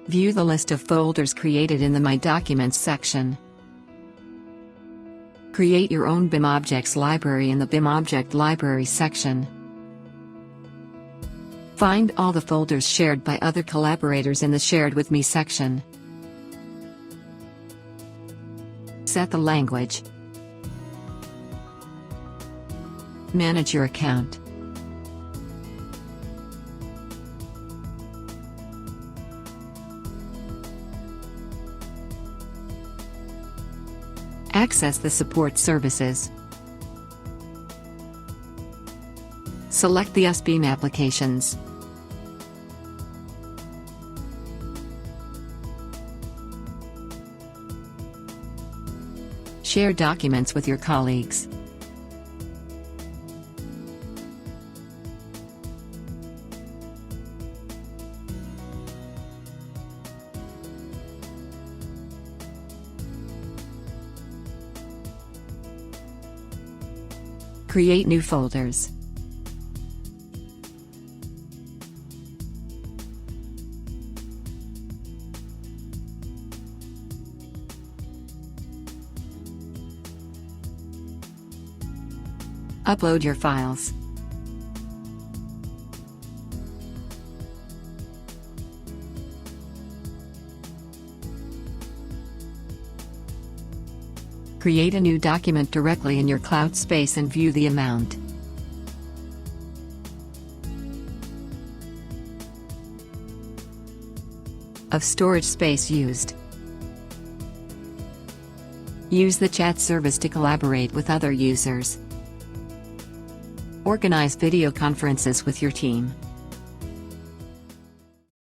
View the list of folders created in the My Documents section. Create your own BIM objects library in the BIM Object Library section. Find all the folders shared by other collaborators in the Shared with Me section. Set the language. Manage your account. Access the support services. Select the usBIM applications. Share documents with your colleagues. Create new folders. Upload your files. Create a new document directly in your cloud space and view the amount of storage space used. Use the chat service to collaborate with other users. Organize video conferences with your team.